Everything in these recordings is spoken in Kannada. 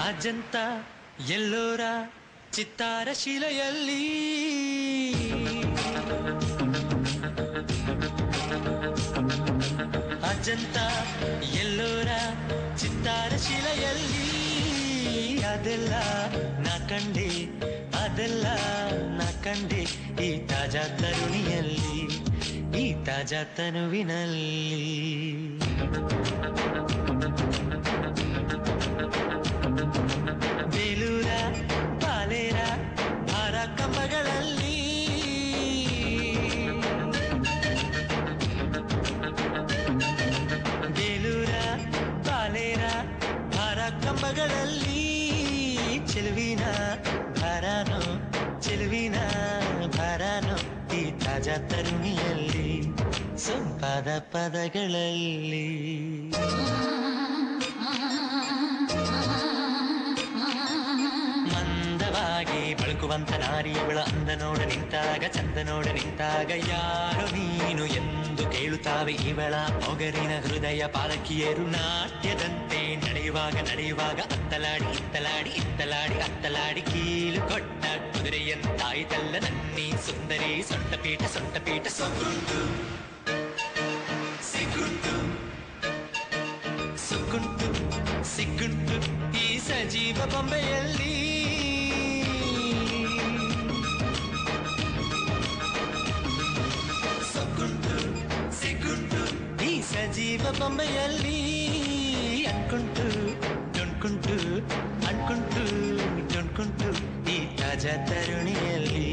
ಅಜಂತ ಎಲ್ಲೋರ ಚಿತ್ತಾರ ಶಿಲೆಯಲ್ಲಿ ಅಜಂತ ಎಲ್ಲೋರ ಚಿತ್ತಾರ ಶಿಲೆಯಲ್ಲಿ ಅದೆಲ್ಲ ನಾ ಕಂಡೆ ಅದೆಲ್ಲ ನಾ ಕಂಡೆ ಈ ತಾಜಾ ತರುಣಿಯಲ್ಲಿ ಈ ತಾಜಾ ತನುವಿನಲ್ಲಿ ಬೇಲೂರ ಪಾಲೇರ ಭಾರ ಕಂಬಗಳಲ್ಲಿ ಬೇಲೂರ ಪಾಲೇರ ಭಾರ ಕಂಬಗಳಲ್ಲಿ ಚೆಲುವಿನ ಭಾರಾನೋ ಚೆಲುವಿನ ಭಾರಾನೋ ಈ ತಾಜಾ ತರುಣಿಯಲ್ಲಿ ಸೊಂಪಾದ ಪದಗಳಲ್ಲಿ ಮಂದವಾಗಿ ಬಳುಕುವಂತ ನಾರಿಯವಳ ಅಂದ ನೋಡ ನಿಂತಾಗ ಚಂದ ನೋಡ ನಿಂತಾಗ ಯಾರು ನೀನು ಎಂದು ಕೇಳುತ್ತಾವೆ ಇವಳ ಮೊಗರಿನ ಹೃದಯ ಪಾಲಕಿಯರು ನಾಟ್ಯದಂತೆ ನಡೆಯುವಾಗ ನಡೆಯುವಾಗ ಅತ್ತಲಾಡಿ ಇತ್ತಲಾಡಿ ಇತ್ತಲಾಡಿ ಅತ್ತಲಾಡಿ ಕೀಲು ಕೊಟ್ಟ ಕುದುರೆಯಂತಾಯಿತಲ್ಲ ನನ್ನಿ ಸುಂದರಿ ಸೊಂಟಪೀಠ ಸೊಂಟಪೀಠ ಸೊಗುಂಟು ಸಿಗುಂಟು ಸುಗುಂಟು ಸಿಗುಂಟು ಈ ಸಜೀವ ಬೊಂಬೆಯಲ್ಲಿ ಸುಗುಂಟು ಸಿಗುಂಟು ಈ ಸಜೀವ ಬೊಂಬೆಯಲ್ಲಿ ಅನ್ಕುಂಟು ಡೊಣ್ಕುಂಟು ಅನ್ಕುಂಟು ಡೊಣ್ಕುಂಟು ಈ ತಾಜಾ ತರುಣಿಯಲ್ಲಿ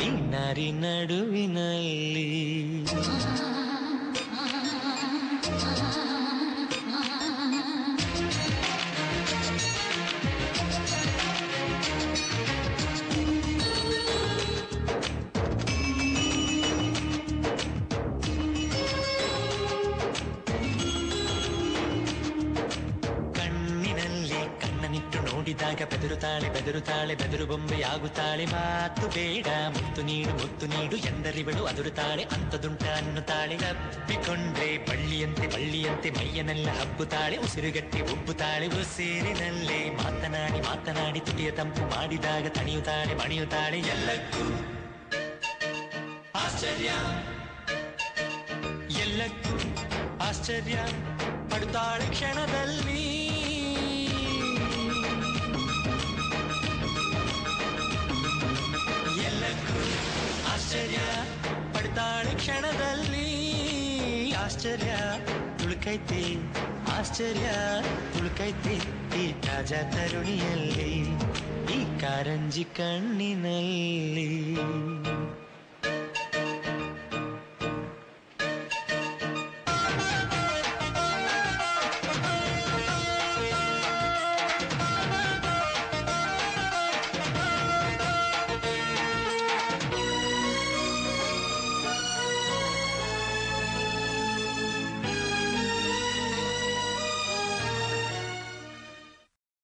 ಈ ನಾರಿ ನಡುವಿನಲ್ಲಿ ನೋಡಿದಾಗ ಬೆದರುತ್ತಾಳೆ ಬೆದರುತ್ತಾಳೆ ಬೆದರು ಬೊಂಬೆಯಾಗುತ್ತಾಳೆ ಮಾತು ಬೇಡ ಮುತ್ತು ನೀಡು ಎಂದರಿವಳು ಅದುರುತ್ತಾಳೆ ಅಂತದುಂಟ ಅನ್ನುತ್ತಾಳೆ ತಪ್ಪಿಕೊಂಡ್ರೆ ಬಳ್ಳಿಯಂತೆ ಬಳ್ಳಿಯಂತೆ ಮೈಯನೆಲ್ಲ ಹಬ್ಬುತ್ತಾಳೆ ಉಸಿರುಗಟ್ಟಿ ಉಬ್ಬುತ್ತಾಳೆ ಉಸಿರಿನಲ್ಲೇ ಮಾತನಾಡಿ ಮಾತನಾಡಿ ತುಟಿಯ ತಂಪು ಮಾಡಿದಾಗ ತಣಿಯುತ್ತಾಳೆ ಮಣಿಯುತ್ತಾಳೆ ಎಲ್ಲಕ್ಕೂ ಆಶ್ಚರ್ಯ ಎಲ್ಲಕ್ಕೂ ಆಶ್ಚರ್ಯ ಪಡುತ್ತಾಳೆ ಕ್ಷಣದಲ್ಲಿ ಎಲ್ಲಕ್ಕೂ ಆಶ್ಚರ್ಯ ಪಡ್ತಾಳೆ ಕ್ಷಣದಲ್ಲಿ ಆಶ್ಚರ್ಯ ತುಳುಕೈತಿ ಆಶ್ಚರ್ಯ ತುಳುಕೈತಿ ಈ ತಾಜಾ ತರುಣಿಯಲ್ಲಿ ಈ ಕಾರಂಜಿ ಕಣ್ಣಿನಲ್ಲಿ